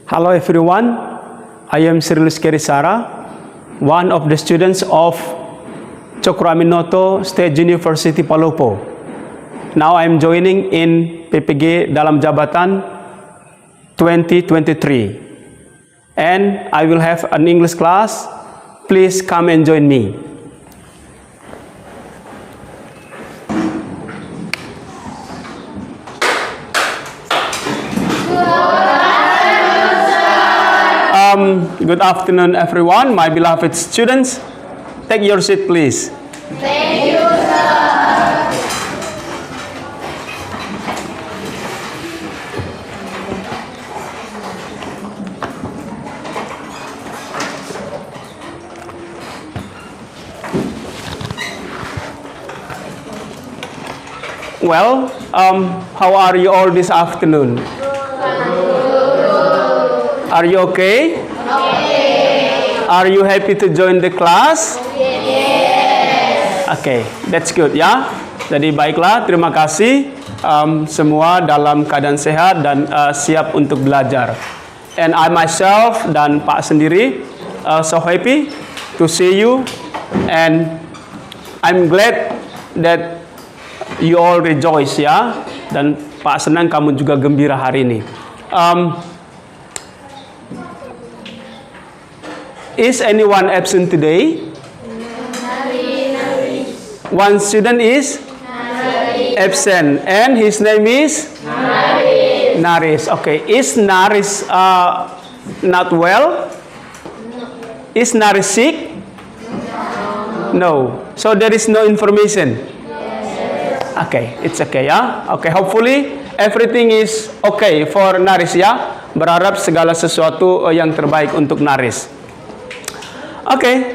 Hello everyone, I am Sirlus Kerisara, one of the students of Cokroaminoto State University Palopo. Now I am joining in PPG dalam jabatan 2023 and I will have an English class. Please come and join me. Good afternoon everyone, my beloved students. Take your seat please. Thank you, sir. Well, how are you all this afternoon? Are you okay? Are you happy to join the class? Yes. Okay, that's good ya. Jadi baiklah, terima kasih semua dalam keadaan sehat dan siap untuk belajar. And I myself dan Pak sendiri so happy to see you and I'm glad that you all rejoice ya. Dan Pak senang kamu juga gembira hari ini. Is anyone absent today? One student is absent, and his name is Naris. Okay, is Naris not well? Is Naris sick? No. So there is no information. Okay, it's okay ya. Okay, hopefully everything is okay for Naris ya. Berharap segala sesuatu yang terbaik untuk Naris. Okay,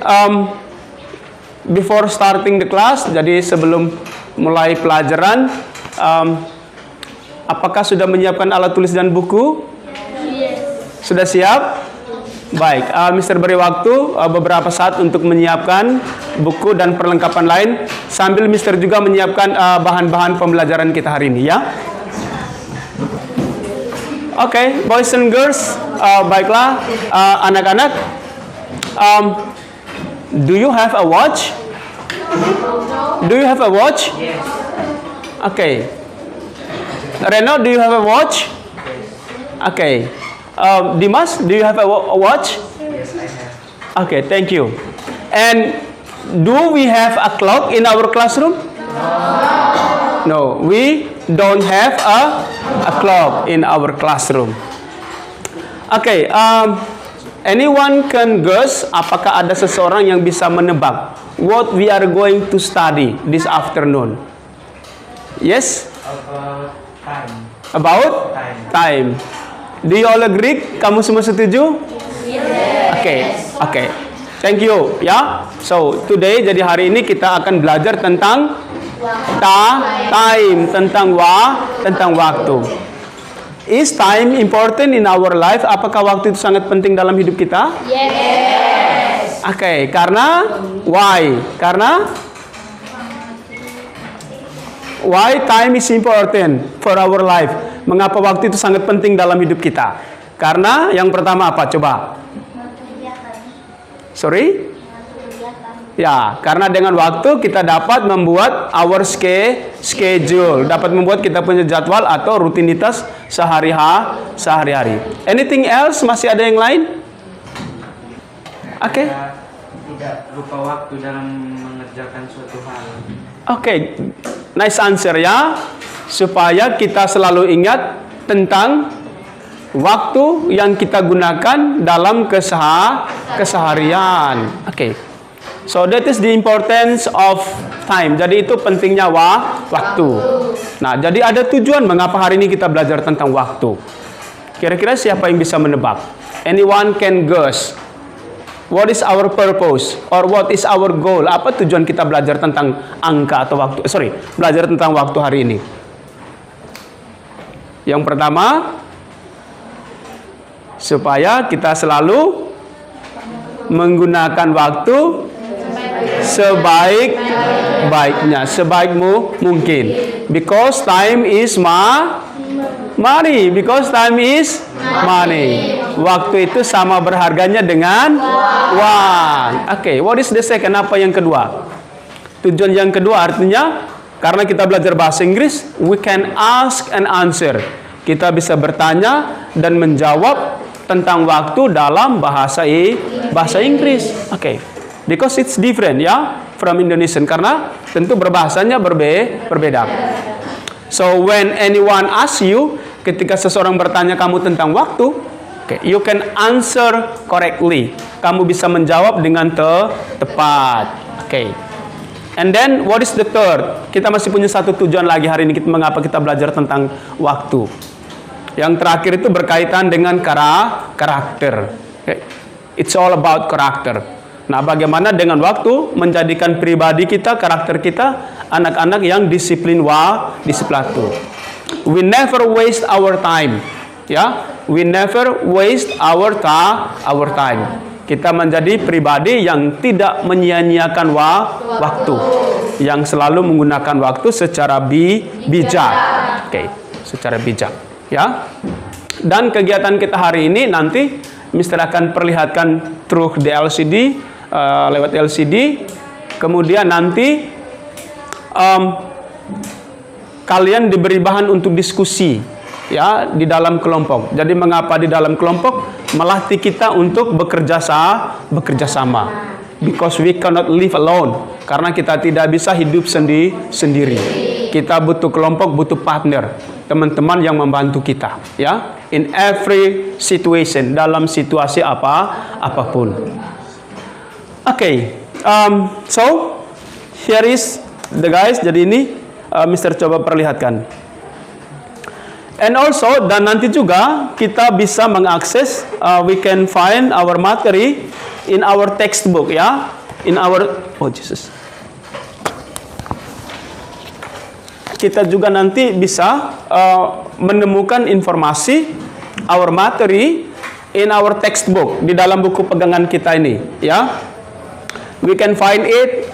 before starting the class, jadi sebelum mulai pelajaran, apakah sudah menyiapkan alat tulis dan buku? Yes. Sudah siap? Baik, Mr. beri waktu beberapa saat untuk menyiapkan buku dan perlengkapan lain, sambil Mr. juga menyiapkan bahan-bahan pembelajaran kita hari ini ya. Okay, boys and girls, baiklah anak-anak. Do you have a watch? Do you have a watch? Yes. Okay. Reno, do you have a watch? Okay. Dimas, do you have a watch? Yes, I have. Okay, thank you. And do we have a clock in our classroom? No, we don't have a clock in our classroom. Okay, anyone can guess, apakah ada seseorang yang bisa menebak what we are going to study this afternoon? Yes? About time. About? Time. Do you all agree? Kamu semua setuju? Yes. Okay. Thank you ya. So, today jadi hari ini kita akan belajar tentang time, tentang waktu. Is time important in our life? Apakah waktu itu sangat penting dalam hidup kita? Yes. Okay, karena why? Karena why time is important for our life? Mengapa waktu itu sangat penting dalam hidup kita? Karena yang pertama apa? Coba. Sorry? Ya, karena dengan waktu kita dapat membuat our schedule, dapat membuat kita punya jadwal atau rutinitas sehari-hari. Anything else? Masih ada yang lain? Oke. Tidak lupa waktu dalam mengerjakan suatu hal. Oke, nice answer ya. Supaya kita selalu ingat tentang waktu yang kita gunakan dalam keseharian. Oke. So that is the importance of time. Jadi itu pentingnya waktu. Nah, jadi ada tujuan mengapa hari ini kita belajar tentang waktu. Kira-kira siapa yang bisa menebak? Anyone can guess. What is our purpose or what is our goal? Apa tujuan kita belajar tentang angka atau waktu? Belajar tentang waktu hari ini. Yang pertama, supaya kita selalu menggunakan waktu sebaik-baiknya, sebaikmu mungkin. Because time is Money, because time is money. Waktu itu sama berharganya dengan uang. Oke, what is the second? Apa yang kedua? Tujuan yang kedua artinya, karena kita belajar bahasa Inggris, we can ask and answer. Kita bisa bertanya dan menjawab tentang waktu dalam bahasa Inggris. Oke. Because it's different ya from Indonesian, karena tentu berbahasanya berbeda. So when anyone asks you, ketika seseorang bertanya kamu tentang waktu, okay, you can answer correctly. Kamu bisa menjawab dengan tepat. Okay. And then what is the third? Kita masih punya satu tujuan lagi hari ini. Mengapa kita belajar tentang waktu? Yang terakhir itu berkaitan dengan karakter. Okay. It's all about karakter. Nah, bagaimana dengan waktu menjadikan pribadi kita, karakter kita, anak-anak yang disiplin waktu. We never waste our time. Ya, we never waste our time. Kita menjadi pribadi yang tidak menyia-nyiakan waktu, yang selalu menggunakan waktu secara bijak. Oke, secara bijak. Ya, dan kegiatan kita hari ini nanti Mister akan perlihatkan through the LCD, lewat LCD. Kemudian nanti kalian diberi bahan untuk diskusi, ya, di dalam kelompok. Jadi mengapa di dalam kelompok? Melatih kita untuk bekerja sama. Because we cannot live alone. Karena kita tidak bisa hidup sendiri. Kita butuh kelompok, butuh partner, teman-teman yang membantu kita, ya, in every situation, dalam situasi apapun. Okay, so here is the guys. Jadi ini Mister coba perlihatkan. And also, dan nanti juga kita bisa mengakses, we can find our material in our textbook, ya, in our, oh Jesus. Kita juga nanti bisa menemukan informasi our material in our textbook, di dalam buku pegangan kita ini, ya. We can find it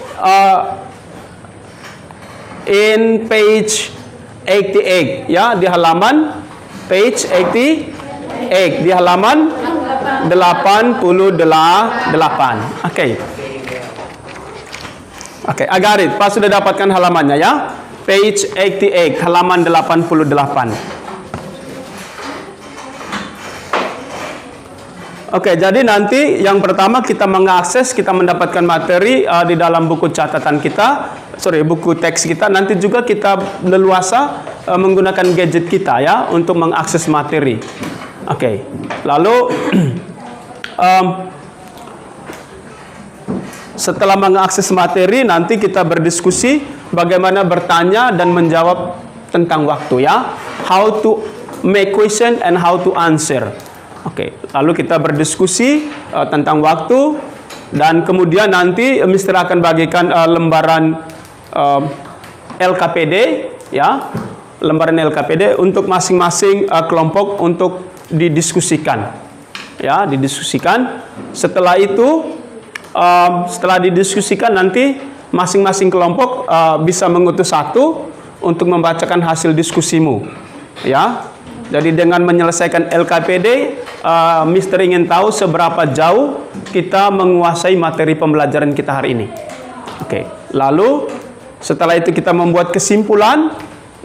in page 88, ya, di halaman page 88, di halaman 88. Oke. Oke, I got it. Pas sudah dapatkan halamannya, ya. Page 88, halaman 88. Oke, jadi nanti yang pertama kita mengakses, kita mendapatkan materi di dalam buku catatan kita, buku teks kita. Nanti juga kita leluasa menggunakan gadget kita, ya, untuk mengakses materi. Oke, lalu setelah mengakses materi, nanti kita berdiskusi bagaimana bertanya dan menjawab tentang waktu, ya. How to make question and how to answer. Oke, lalu kita berdiskusi tentang waktu, dan kemudian nanti Mister akan bagikan lembaran LKPD, ya, lembaran LKPD untuk masing-masing kelompok untuk didiskusikan, ya, didiskusikan. Setelah itu, setelah didiskusikan nanti masing-masing kelompok bisa mengutus satu untuk membacakan hasil diskusimu, ya. Jadi dengan menyelesaikan LKPD, Mister ingin tahu seberapa jauh kita menguasai materi pembelajaran kita hari ini. Oke, lalu setelah itu kita membuat kesimpulan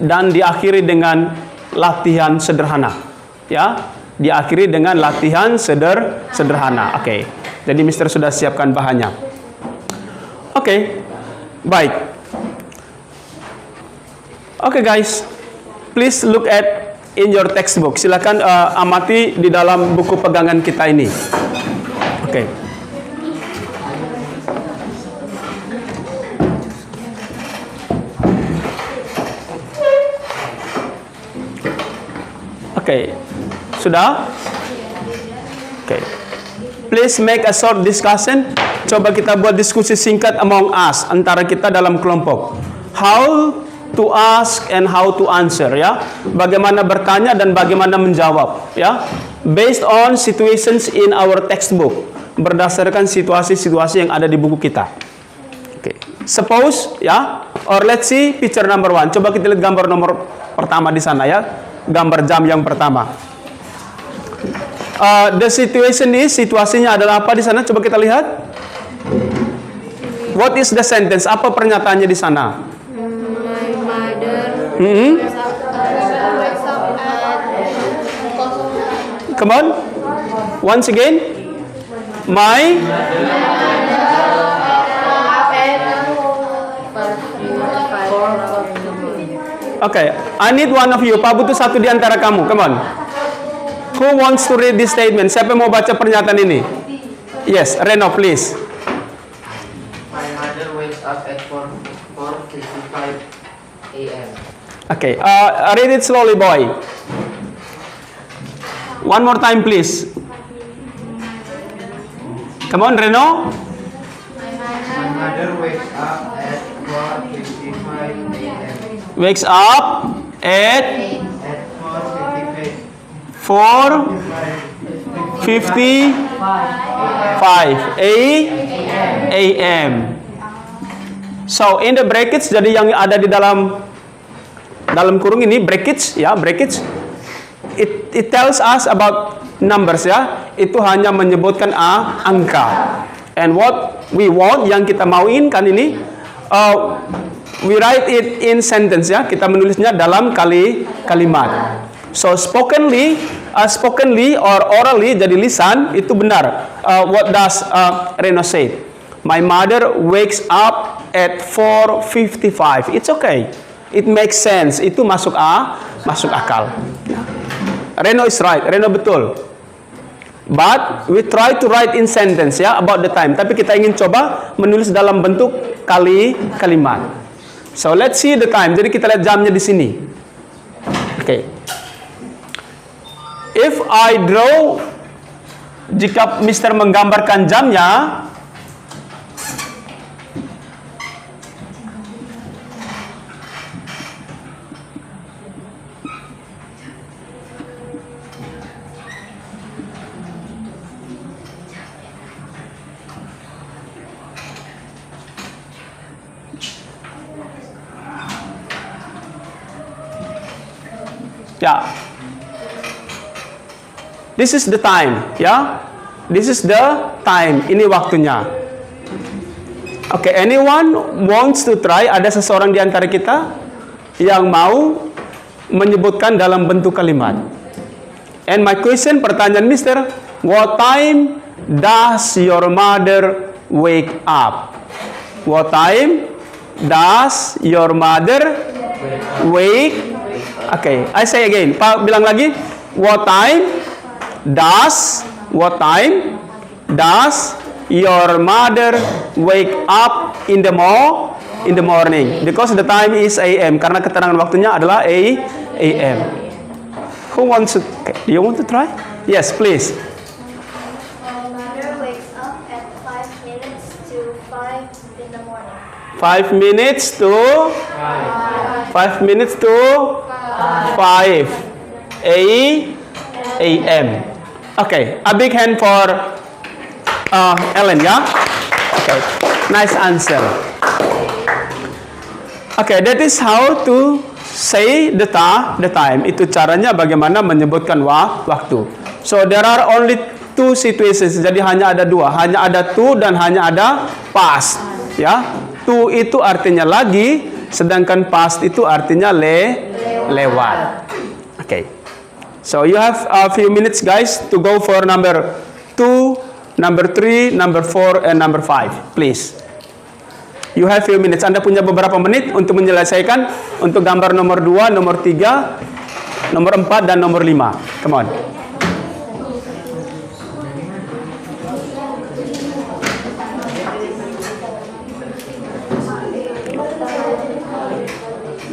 dan diakhiri dengan latihan sederhana, ya, diakhiri dengan latihan sederhana. Oke, jadi Mister sudah siapkan bahannya. Oke, baik. Oke guys, please look at in your textbook. Silakan amati di dalam buku pegangan kita ini. Oke. Oke. Sudah? Oke. Please make a short discussion. Coba kita buat diskusi singkat among us, antara kita dalam kelompok. How to ask and how to answer, ya. Bagaimana bertanya dan bagaimana menjawab, ya. Based on situations in our textbook. Berdasarkan situasi-situasi yang ada di buku kita. Oke. Suppose, ya, or let's see picture number 1. Coba kita lihat gambar nomor pertama di sana, ya. gambar jam yang pertama. The situation is, situasinya adalah apa di sana? Coba kita lihat. What is the sentence? Apa pernyataannya di sana? My mother Hmm? wakes up at Come on. Once again. My. Okay, I need one of you. Pak butuh satu di antara kamu. Come on. Who wants to read this statement? Siapa yang mau baca pernyataan ini? Yes, Reno, please. My mother wakes up at 4:55 a.m. Okay, read it slowly, boy. One more time, please. Come on, Reno. My mother wakes up at 4:55 a.m. Wakes up at At 4:55 4:55 a.m. So in the brackets, jadi yang ada di dalam kurung ini brackets, ya brackets. It tells us about numbers, ya. Itu hanya menyebutkan angka. And what we want, yang kita mauinkan ini, we write it in sentence, ya. Kita menulisnya dalam kalimat. So spokenly or orally, jadi lisan itu benar. What does Reno say? My mother wakes up at 4:55. It's okay. It makes sense. Itu masuk akal. Reno is right. Reno betul. But we try to write in sentence, ya, about the time. Tapi kita ingin coba menulis dalam bentuk kalimat. So let's see the time. Jadi kita lihat jamnya di sini. Okay. If I draw, jika Mr. menggambarkan jamnya, ya. This is the time, ya. This is the time. Ini waktunya. Okay, anyone wants to try? Ada seseorang di antara kita yang mau menyebutkan dalam bentuk kalimat? And my question, pertanyaan Mister, what time does your mother wake up? What time does your mother wake? Okay, I say again. Pak bilang lagi. What time does your mother wake up in the morning? Because the time is AM. Karena keterangan waktunya adalah AM. Who wants to? Okay, do you want to try? Yes, please. My mother wakes up at 5 minutes to 5 in the morning. 5 minutes to 5 minutes to 5 AM. Okay, a big hand for Ellen, ya. Okay, nice answer. Okay, that is how to say the time. Itu caranya bagaimana menyebutkan waktu. So there are only two situations. Jadi hanya ada dua. Hanya ada to dan hanya ada past. Ya, to itu artinya lagi, sedangkan past itu artinya lewat. Okay. So you have a few minutes, guys, to go for number 2, number 3, number 4, and number 5. Please. You have few minutes. Anda punya beberapa menit untuk menyelesaikan untuk gambar nomor 2, nomor 3, nomor 4, dan nomor 5. Come on.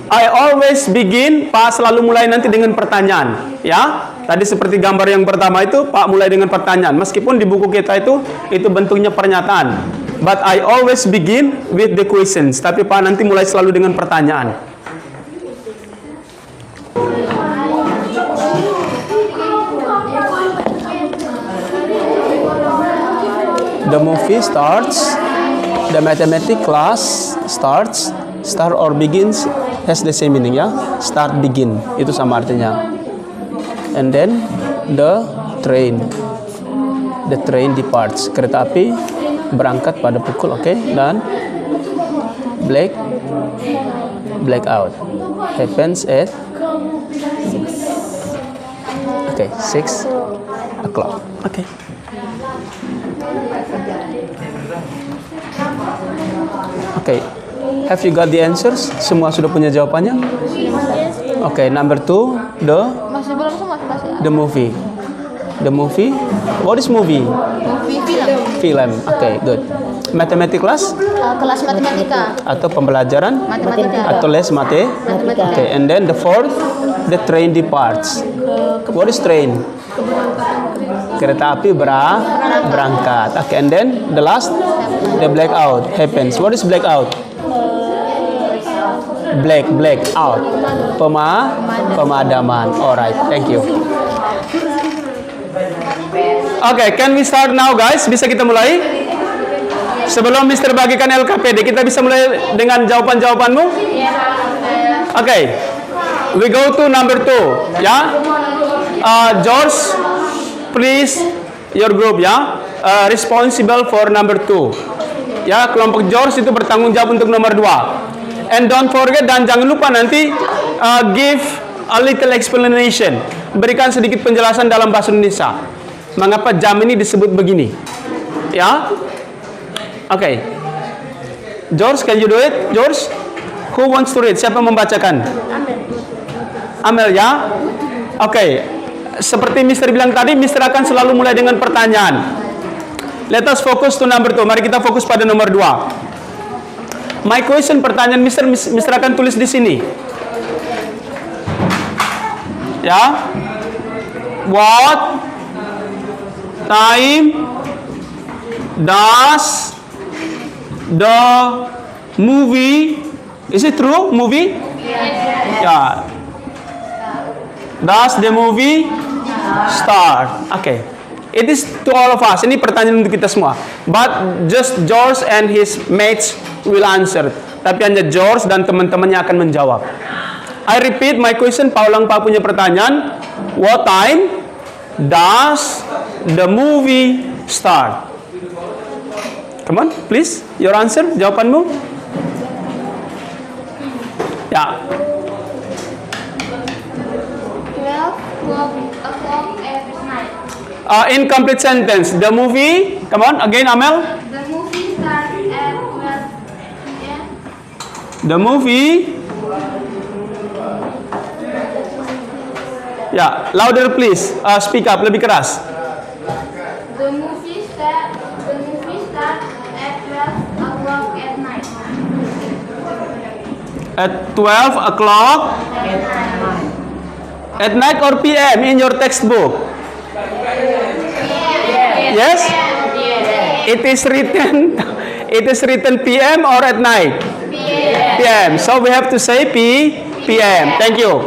I always begin, Pak selalu mulai nanti dengan pertanyaan, ya. Tadi seperti gambar yang pertama itu, Pak mulai dengan pertanyaan. Meskipun di buku kita itu bentuknya pernyataan. But I always begin with the questions. Tapi Pak nanti mulai selalu dengan pertanyaan. The movie starts, the mathematics class starts, start or begins has the same meaning, ya. Start, begin, itu sama artinya. and then the train departs. Kereta api berangkat pada pukul, oke, dan blackout happens at 6 o'clock. Oke. Oke. Have you got the answers? Semua sudah punya jawabannya? Oke, number 2, Masih belum semua masih. the movie. The movie? What is movie? Movie film. Film. Oke, good. Mathematics class Kelas matematika. atau pembelajaran Matematika. atau les mate? Matematika. Okay, and then the fourth, the train departs. What is train? Kereta api berangkat. Okay, and then the last, the blackout happens. What is blackout? Blackout. Pemadaman. Alright, thank you. Okay, can we start now, guys? Bisa kita mulai? Sebelum Mr. bagikan LKPD, kita bisa mulai dengan jawaban-jawabanmu? Okay, we go to number 2, ya. George, please, your group, ya, responsible for number 2. Ya, kelompok George itu bertanggung jawab untuk nomor 2. And don't forget, dan jangan lupa nanti give a little explanation. Berikan sedikit penjelasan dalam bahasa Indonesia. Mengapa jam ini disebut begini? Ya. Okay. George, can you do it? George, who wants to read? Siapa membacakan? Amel, ya. Okay. Seperti Mister bilang tadi, Mister akan selalu mulai dengan pertanyaan. Let us focus to number 2. Mari kita fokus pada nomor 2. My question, pertanyaan Mister akan tulis di sini. Ya. What time does the movie, is it true? Movie? Yeah. Does the movie start? Okay. It is to all of us. Ini pertanyaan untuk kita semua. But just George and his mates will answer. Tapi hanya George dan teman-temannya akan menjawab. I repeat my question. Paulang Pak punya pertanyaan. What time does the movie start? Come on, please. Your answer. Jawabanmu. Ya. 12 o'clock at night. Incomplete sentence. The movie. Come on, again, Amel. The movie starts at 12 p.m. The movie. Ya, louder please. Speak up, lebih keras. The movie starts at 12 o'clock at night. At 12 o'clock at night or PM in your textbook? Yes? It is written PM or at night? PM. So we have to say PM. Thank you.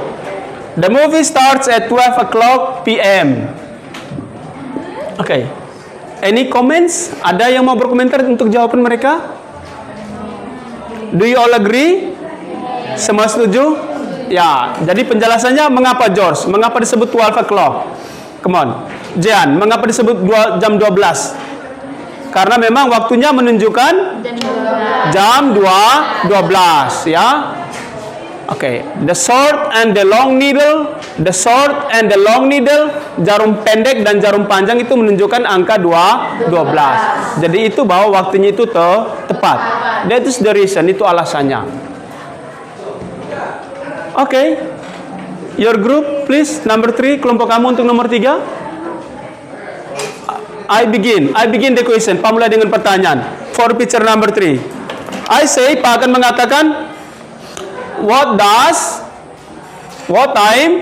The movie starts at 12 o'clock PM. Okay. Any comments? Ada yang mau berkomentar untuk jawaban mereka? Do you all agree? Semua setuju? Ya, jadi penjelasannya mengapa George? Mengapa disebut 12 o'clock? Come on. Jian, mengapa disebut jam 12? Karena memang waktunya menunjukkan jam 12, ya. Oke, the short and the long needle, jarum pendek dan jarum panjang itu menunjukkan angka 12. Jadi itu bahwa waktunya itu tepat. That is the reason, itu alasannya. Oke. Your group please, number 3, kelompok kamu untuk nomor 3. I begin the question. Pak mulai dengan pertanyaan. For picture number 3. I say, Pak akan mengatakan, what time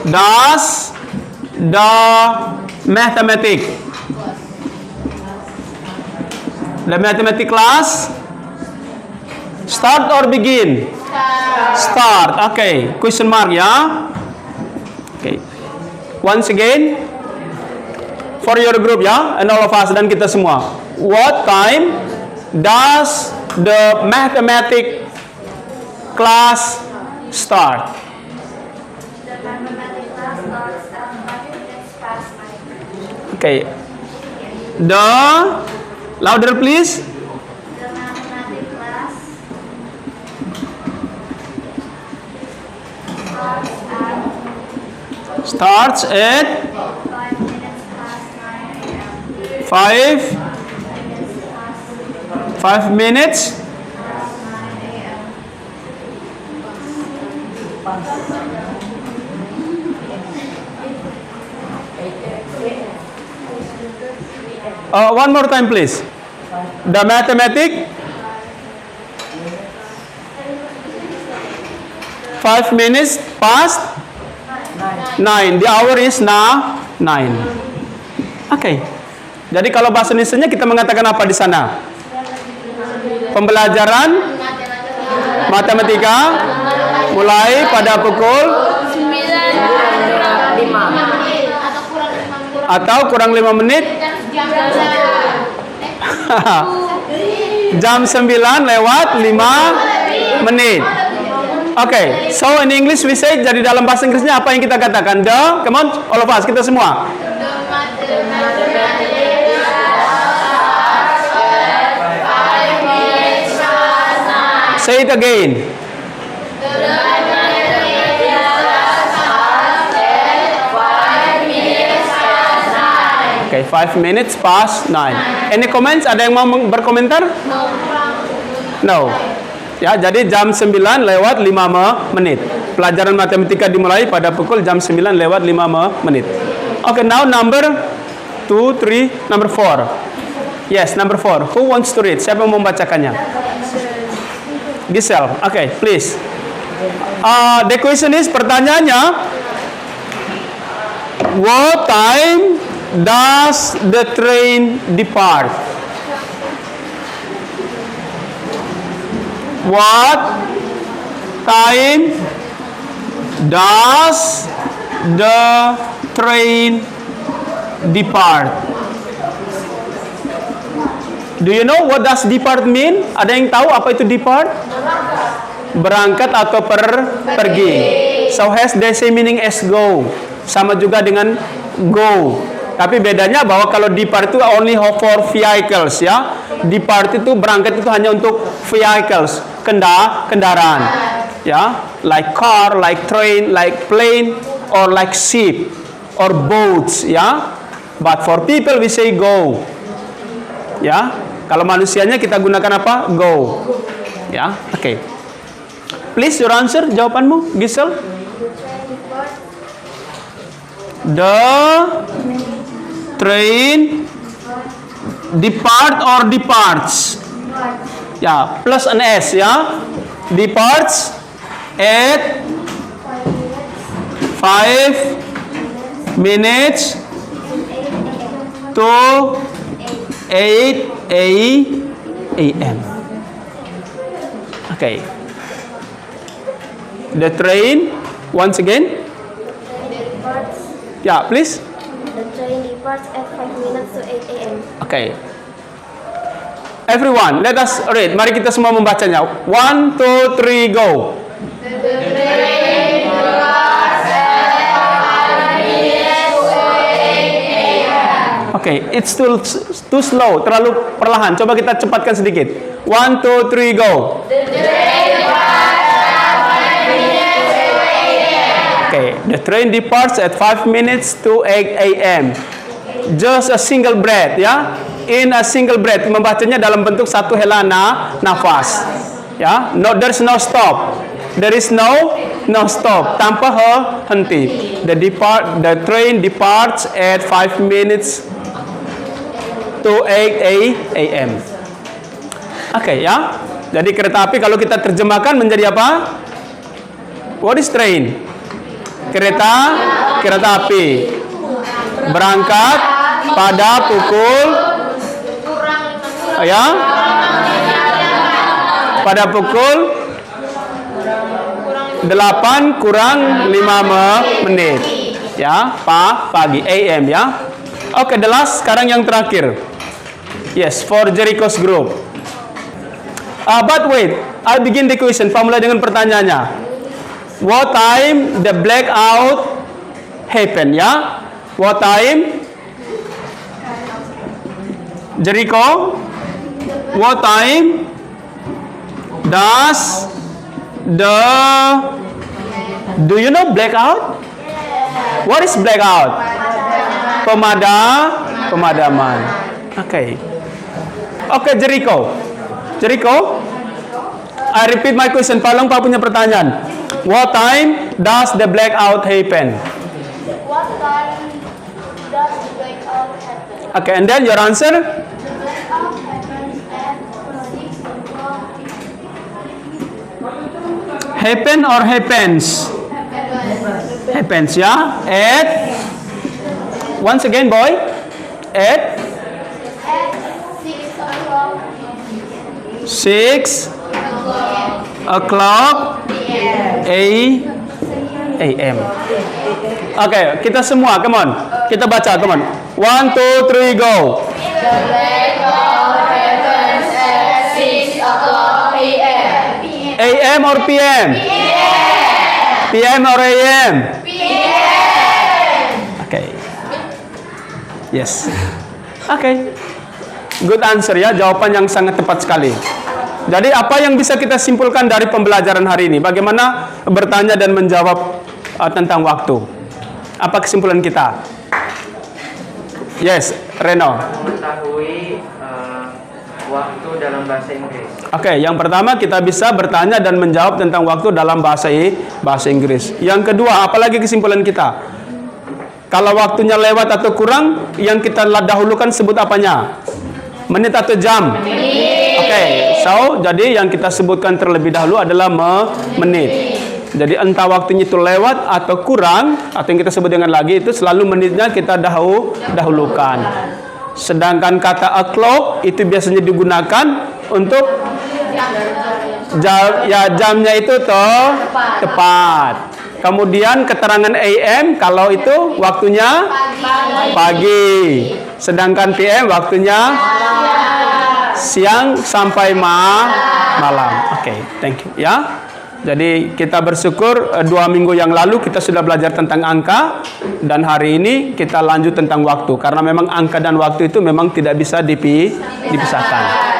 does the mathematics class start or begin? Start. Okay. Question mark, ya. Okay. Once again, for your group, ya, and all of us dan kita semua. What time does the mathematics class start. The mathematics class starts at 5 minutes past 9. Okay. The louder please. The mathematics class Starts at 5 minutes past 9 a.m. 5 minutes. Past 9 a.m. One more time please. The mathematic 5 minutes past 9. The hour is now 9. Oke. Jadi kalau bahasa Indonesia kita mengatakan apa di sana? Pembelajaran matematika mulai pada pukul 9 atau kurang 5 menit. Jam 9 lewat 5 menit. Okay, so in English we say, jadi dalam bahasa Inggrisnya apa yang kita katakan? Come on, all of us, kita semua. Say it again. Okay, 5 minutes past 9. Any comments? Ada yang mau berkomentar? No. Ya, jadi jam 9 lewat 5 menit. Pelajaran matematika dimulai pada pukul jam 9 lewat 5 menit. Okay, now number 2, 3, number 4. Yes, number 4. Who wants to read? Siapa yang mau membacakannya? Giselle. Okay, please. The question is, pertanyaannya, what time does the train depart? What time does the train depart? Do you know what does depart mean? Ada yang tahu apa itu depart? Berangkat atau pergi. So has the same meaning as go. Sama juga dengan go. Tapi bedanya bahwa kalau depart itu only for vehicles, ya. Depart itu berangkat itu hanya untuk vehicles, kendaraan, ya. Like car, like train, like plane, or like ship, or boats, ya. But for people we say go, ya. Kalau manusianya kita gunakan apa? Go, ya. Oke. Please your answer, jawabanmu, Giselle. The train depart or departs? Ya, plus an S, ya. Departs at 5 minutes to 8 a.m. Okay. The train, once again. Yeah, please. The train departs at 5 minutes to 8 a.m. Okay. Everyone, let us read. Mari kita semua membacanya. 1, 2, 3, go. Okay, it's too slow, terlalu perlahan. Coba kita cepatkan sedikit. 1, 2, 3, go. Okay, the train departs at 5 minutes to 8 a.m. Just a single breath, ya. In a single breath, membacanya dalam bentuk satu hela nafas. Ya, no, there's no stop. There is no stop. Tanpa henti. The train departs at 5 minutes to 8 a.m. Oke, ya. Jadi kereta api kalau kita terjemahkan menjadi apa? What is train? Kereta api berangkat pada pukul pada pukul 8 kurang 5 menit, ya, pagi, AM, ya. Oke, the last, sekarang yang terakhir. Yes, for Jericho's group. But wait, I'll begin the question. Mulai dengan pertanyaannya. What time the blackout happen? Ya. What time? Jericho. What time does do you know blackout? What is blackout? Pemadaman. Okay. Okay, Jericho. I repeat my question. Palong Pak punya pertanyaan. What time does the blackout happen? What time does the blackout happen? Okay, and then your answer? The blackout happens at 6 o'clock. Happen or happens? Happens, yeah? At once again, boy. At 6 o'clock. 6 o'clock a.m. Okay, kita semua, come on. Kita baca, come on. 1, 2, 3, go. The blackout happens at 6 o'clock p.m. A.m. or P.M.? P.M. or A.M.? Okay. Yes. Okay. Good answer ya, jawaban yang sangat tepat sekali. Jadi apa yang bisa kita simpulkan dari pembelajaran hari ini? Bagaimana bertanya dan menjawab tentang waktu? Apa kesimpulan kita? Yes, Reno. Mengetahui waktu dalam bahasa Inggris. Oke, yang pertama kita bisa bertanya dan menjawab tentang waktu dalam bahasa Inggris. Yang kedua, apalagi kesimpulan kita? Kalau waktunya lewat atau kurang, yang kita dahulukan sebut apanya? Menit atau jam? Oke, so jadi yang kita sebutkan terlebih dahulu adalah menit. Jadi entah waktunya itu lewat atau kurang, atau yang kita sebut dengan lagi itu selalu menitnya kita dahulukan. Sedangkan kata o'clock itu biasanya digunakan untuk jamnya itu tepat. Kemudian keterangan AM kalau itu waktunya pagi. Sedangkan PM waktunya siang sampai malam. Oke, thank you ya. Jadi kita bersyukur 2 minggu yang lalu kita sudah belajar tentang angka, dan hari ini kita lanjut tentang waktu, karena memang angka dan waktu itu memang tidak bisa dipisahkan.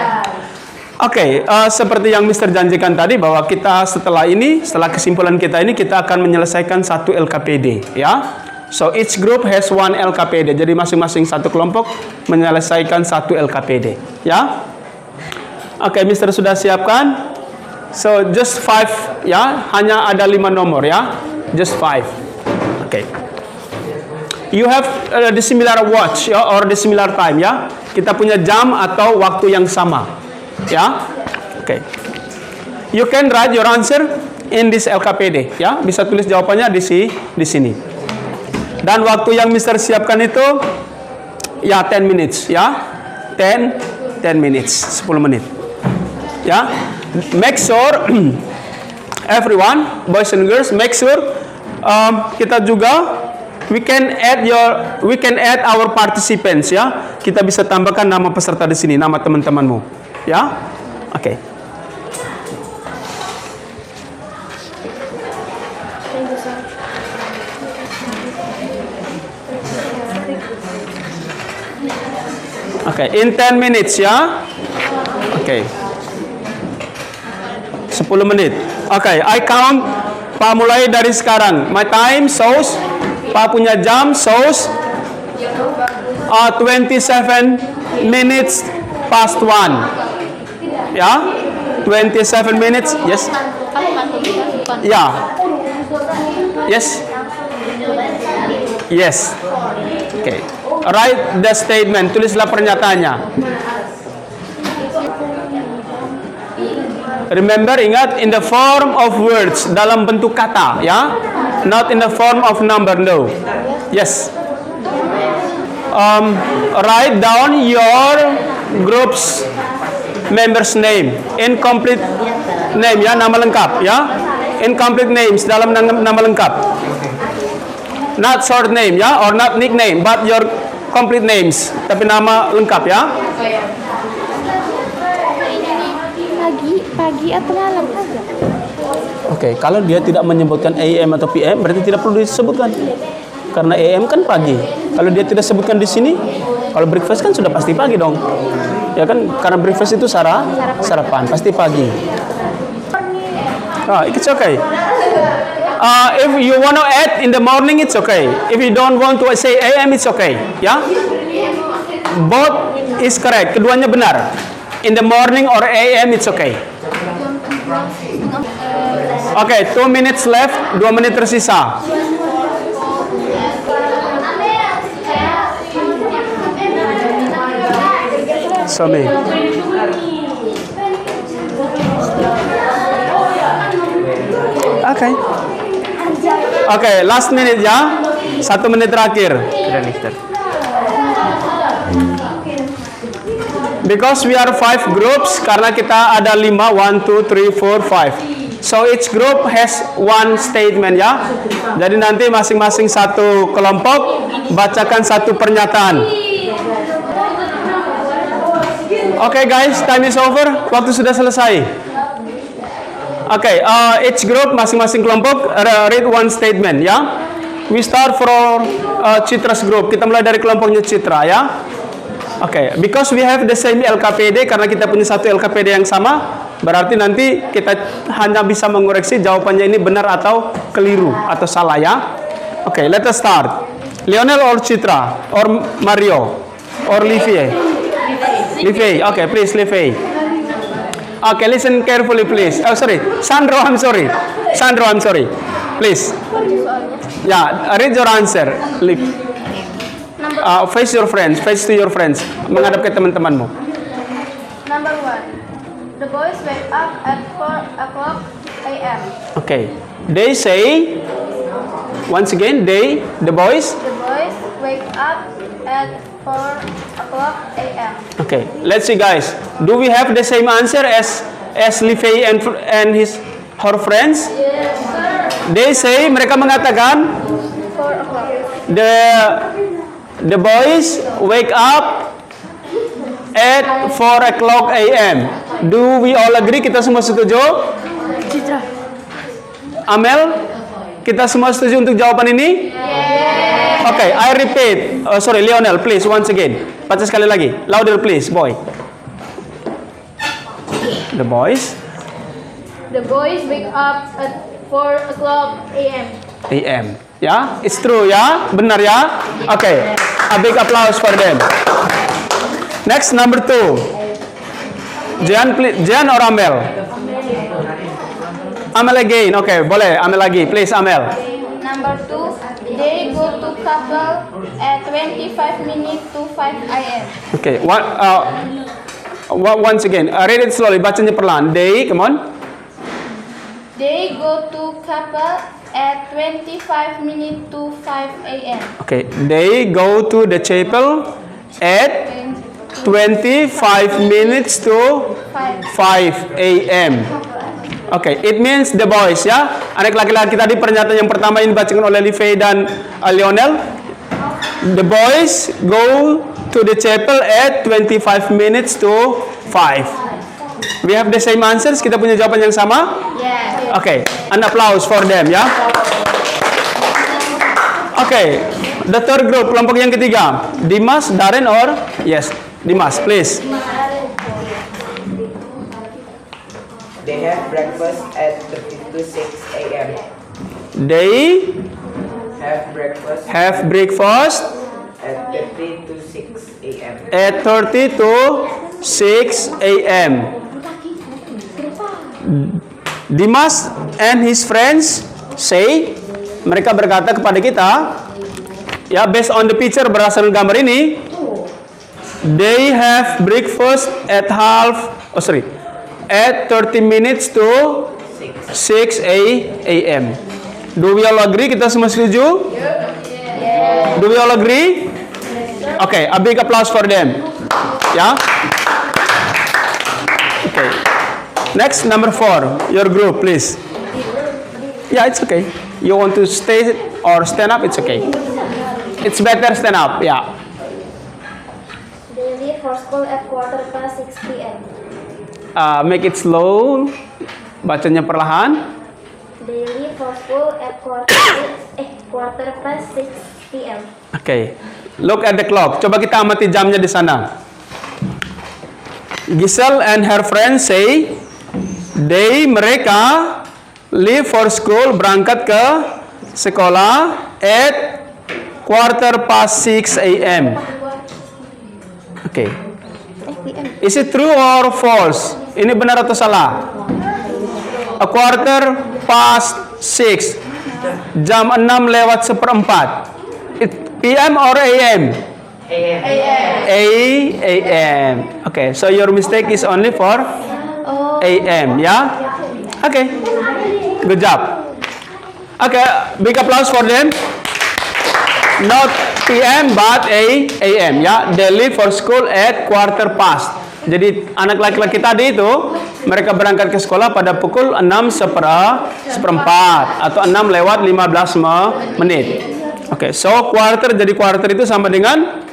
Oke, seperti yang Mr. janjikan tadi bahwa kita setelah kesimpulan kita ini kita akan menyelesaikan 1 LKPD ya. So each group has 1 LKPD. Jadi masing-masing satu kelompok menyelesaikan 1 LKPD ya. Oke, Mr. sudah siapkan. So just 5 ya, hanya ada 5 nomor ya. Just 5. Okay. You have the similar watch ya, or the similar time ya. Kita punya jam atau waktu yang sama. Ya. Okay. You can write your answer in this LKPD ya. Bisa tulis jawabannya di sini. Dan waktu yang Mr. siapkan itu ya 10 minutes ya. 10 minutes, 10 menit. Ya. Make sure everyone, boys and girls, make sure kita juga we can add our participants ya. Kita bisa tambahkan nama peserta di sini, nama teman-temanmu ya. Oke. Oke, in 10 minutes ya. Oke. 10 menit. Oke, I count. Pak mulai dari sekarang. My time shows, Pak punya jam shows 27 minutes past 1. Ya, 27 minutes. Yes. Ya. Yes. Yes. Oke. Write the statement. Tulislah pernyataannya. Remember, ingat, in the form of words, dalam bentuk kata, ya, not in the form of number, no. Yes. Write down your group's members name, incomplete name, ya, nama lengkap, ya, incomplete names dalam nama lengkap, not short name, ya, or not nickname, but your complete names, tapi nama lengkap, ya. Pagi atau malam aja? Oke, kalau dia tidak menyebutkan AM atau PM, berarti tidak perlu disebutkan. Karena AM kan pagi. Kalau dia tidak sebutkan di sini, kalau breakfast kan sudah pasti pagi dong. Ya kan, karena breakfast itu sarapan, pasti pagi. It's okay. If you want to add in the morning, it's okay. If you don't want to say AM, it's okay. Ya? Both is correct. Keduanya benar. In the morning or AM, it's okay. Okay, 2 minutes left. 2 menit tersisa. Sorry. Okay, last minute ya. 1 menit terakhir. Sudah, Mister. Because we are 5 groups, karena kita ada 5, 1, 2, 3, 4, 5. So each group has one statement ya. Jadi nanti masing-masing satu kelompok bacakan satu pernyataan. Okay guys, time is over. Waktu sudah selesai. Okay, each group, masing-masing kelompok read one statement ya. We start from Citra's group. Kita mulai dari kelompoknya Citra ya. Okay, because we have the same LKPD, karena kita punya satu LKPD yang sama, berarti nanti kita hanya bisa mengoreksi jawabannya ini benar atau keliru atau salah ya. Okay, let us start. Lionel or Citra or Mario or Livie? Livie. Okay, please Livie. Okay, listen carefully please. Oh sorry, Sandro, I'm sorry. Sandro, I'm sorry. Please. Yeah, read your answer. Liv. Face your friends, face to your friends. Menghadap ke teman-temanmu. Number 1. The boys wake up at 4 o'clock a.m. Okay. They say, once again, the boys. The boys wake up at 4 o'clock a.m. Okay. Let's see, guys. Do we have the same answer as Livie and her friends? Yes, sir. They say, mereka mengatakan, 4 o'clock. the boys wake up at 4 o'clock a.m. Do we all agree? Kita semua setuju? Citra. Amel, kita semua setuju untuk jawaban ini? Yes. Okay, I repeat. Sorry, Lionel, please, once again. Baca sekali lagi. Louder, please, boy. The boys wake up at 4 o'clock a.m. a.m. Ya, it's true ya, benar ya. Okay, a big applause for them. Next, number 2. Jan or Amel? Amel again. Okay, boleh. Amel lagi, please, Amel. Number 2. They go to couple at 25 minutes to 5 a.m. Okay, once again, read it slowly. Bacanya perlahan. They, come on. They go to couple at 25 minutes to 5 a.m. Okay, they go to the chapel at 25 minutes to 5 a.m. Okay, it means the boys ya. Anak laki-laki tadi pernyataan yang pertama ini dibacakan oleh Livie dan Lionel. The boys go to the chapel at 25 minutes to 5. We have the same answers. Kita punya jawaban yang sama? Yes. Okay, an applause for them ya. Okay, the third group, kelompok yang ketiga. Dimas, Darren or? Yes, Dimas, please. They have breakfast at 30 to 6 a.m. They Have breakfast have breakfast at 30 to 6 a.m. at 30 to 6 a.m. Dimas and his friends say, mereka berkata kepada kita, ya based on the picture berdasarkan gambar ini, they have breakfast at at 30 minutes to 6 a.m. Do we all agree? Kita semua setuju? Do we all agree? Okay, a big applause for them. Ya. Okay. Next, number 4. Your group, please. Yeah, it's okay. You want to stay or stand up? It's okay. It's better stand up. Yeah. They leave for school at 6:15 p.m. Make it slow. Bacanya perlahan. They leave for school at quarter past 6 p.m. Okay. Look at the clock. Coba kita amati jamnya di sana. Giselle and her friends say mereka leave for school, berangkat ke sekolah at quarter past 6 a.m. Okay. Is it true or false? Ini benar atau salah? A quarter past 6. Jam 6 lewat seperempat. PM or AM? AM. Okay, so your mistake is only for AM, yeah? Okay, good job. Okay, big applause for them. Not PM but AM, ya. They leave for school at quarter past. Jadi anak laki-laki tadi itu mereka berangkat ke sekolah pada pukul 6:04 atau 6 lewat 15 menit. Oke, so quarter, jadi quarter itu sama dengan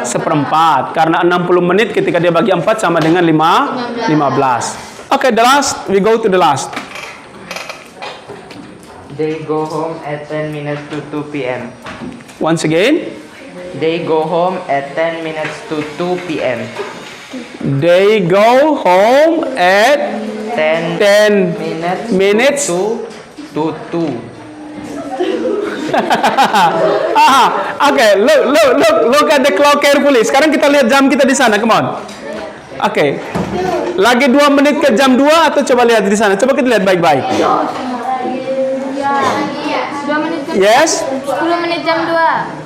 seperempat. Karena 60 menit ketika dia bagi 4 sama dengan 15. Oke, the last, we go to the last. They go home at 10 minutes to 2 p.m. Once again. They go home at 10 minutes to 2 p.m. They go home at 10 minutes to 2. Okay, look at the clock carefully. Sekarang kita lihat jam kita di sana, come on. Okay. Lagi 2 menit ke jam 2 atau coba lihat di sana. Coba kita lihat baik-baik. 2 menit jam Yes. 10 menit jam 2.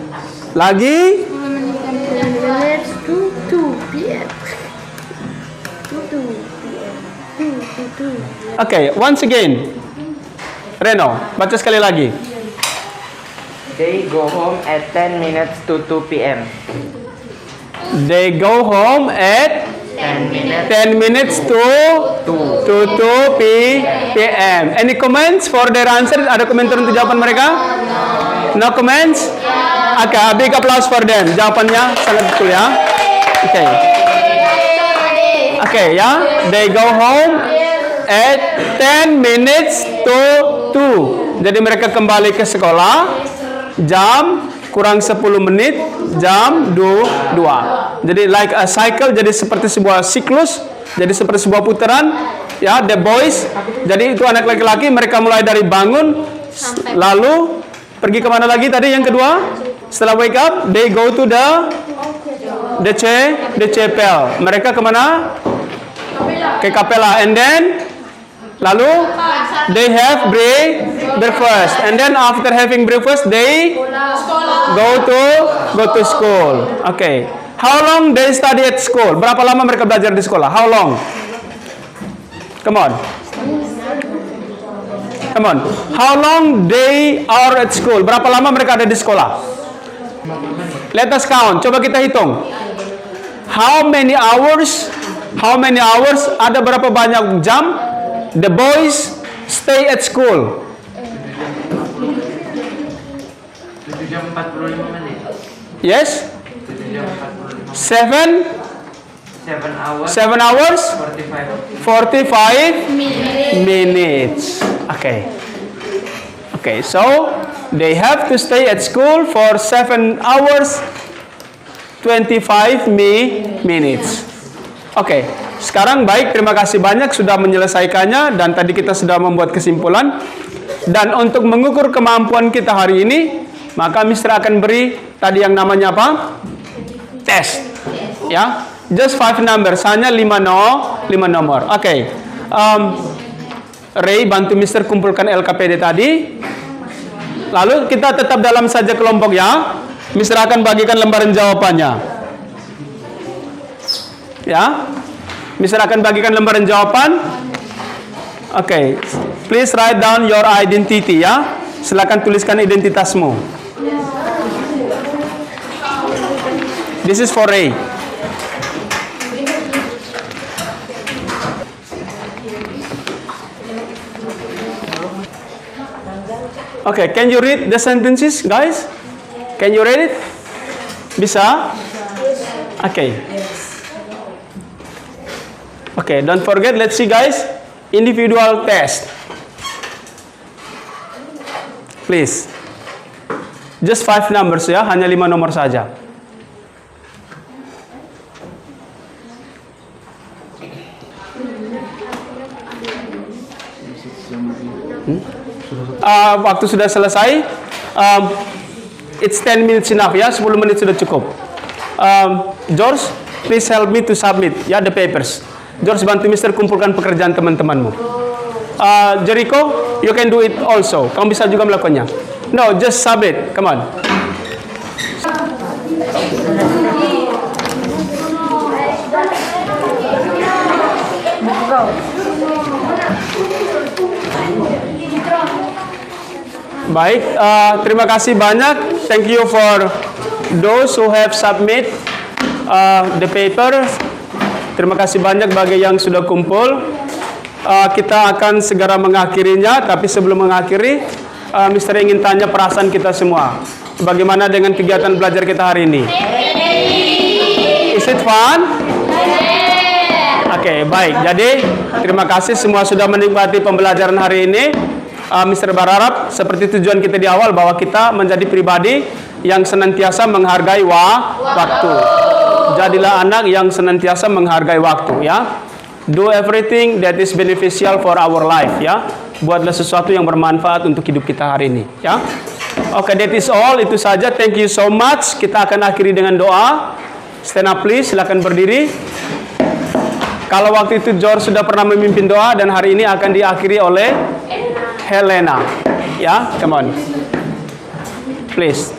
Lagi 10 menit jam 2. To 2 p.m. Okay, once again. Reno, baca sekali lagi. They go home at 10 minutes to 2 p.m. They go home at 10 minutes to 2 p.m. Any comments for their answer? Ada komentar untuk jawaban mereka? No comments? Okay, a big applause for them. Jawabannya sangat betul ya. Okay. Okay, ya. They go home at 10 minutes to 2. Jadi mereka kembali ke sekolah jam kurang 10 menit, jam 2. Jadi like a cycle, jadi seperti sebuah siklus, jadi seperti sebuah putaran. Ya, the boys. Jadi itu anak laki-laki, mereka mulai dari bangun, lalu pergi kemana lagi tadi yang kedua? Setelah wake up, they go to the chapel. Mereka kemana? Ke kapela. And then lalu they have breakfast. And then after having breakfast, they go to school. Okay. How long they study at school? Berapa lama mereka belajar di sekolah? How long? Come on. How long they are at school? Berapa lama mereka ada di sekolah? Let us count. Coba kita hitung. How many hours? Ada berapa banyak jam the boys stay at school? 7 jam 45 menit. Yes? 7 jam 45. 7 hours? 45 minutes. Okay, so they have to stay at school for 7 hours 25 minutes. Oke, sekarang baik, terima kasih banyak sudah menyelesaikannya dan tadi kita sudah membuat kesimpulan. Dan untuk mengukur kemampuan kita hari ini, maka Mister akan beri tadi yang namanya apa? Tes. Ya, just 5 numbers, hanya 5 nomor. Oke. Ray bantu Mister kumpulkan LKPD tadi. Lalu kita tetap dalam saja kelompok ya. Mister akan bagikan lembaran jawabannya. Ya. Mister akan bagikan lembaran jawaban. Oke. Please write down your identity ya. Silakan tuliskan identitasmu. This is for Ray. Okay, can you read the sentences, guys? Can you read it? Bisa? Okay. Okay, don't forget, let's see guys. Individual test. Please. Just 5 numbers ya, hanya 5 nomor saja. Waktu sudah selesai. It's 10 minutes enough ya, 10 menit sudah cukup. George, please help me to submit ya the papers. George, bantu Mister kumpulkan pekerjaan teman-temanmu. Jericho, you can do it also. Kamu bisa juga melakukannya. No, just submit. Come on. Baik, terima kasih banyak. Thank you for those who have submit the paper. Terima kasih banyak bagi yang sudah kumpul. Kita akan segera mengakhirinya, tapi sebelum mengakhiri, Mister ingin tanya perasaan kita semua. Bagaimana dengan kegiatan belajar kita hari ini? Is it fun? Oke, baik. Jadi, terima kasih semua sudah menikmati pembelajaran hari ini. Mister berharap seperti tujuan kita di awal bahwa kita menjadi pribadi yang senantiasa menghargai waktu. Jadilah anak yang senantiasa menghargai waktu ya. Do everything that is beneficial for our life ya. Buatlah sesuatu yang bermanfaat untuk hidup kita hari ini ya. Oke, that is all, itu saja. Thank you so much. Kita akan akhiri dengan doa. Stand up please, silakan berdiri. Kalau waktu itu George sudah pernah memimpin doa dan hari ini akan diakhiri oleh Helena. Ya, come on. Please.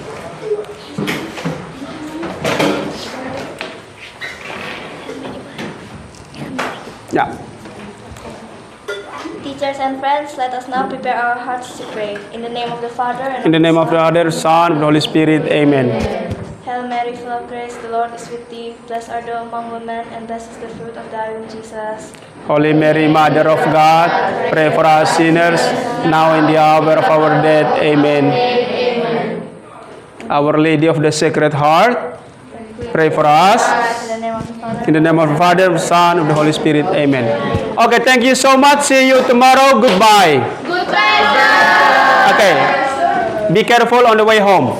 Ya. Teachers and friends, let us now prepare our hearts to pray. In the name of the Father, and In the name of the Father, Son, and the Holy Spirit. Amen. Hail Mary, full of grace, the Lord is with thee. Blessed art thou among women, and blessed is the fruit of thy womb, Jesus. Holy Mary, Mother of God, pray for us sinners, now in the hour of our death. Amen. Our Lady of the Sacred Heart, pray for us. In the name of the Father, In the name of the Father, Son, and the Holy Spirit. Amen. Okay, thank you so much. See you tomorrow. Goodbye. Goodbye, sir. Okay. Be careful on the way home.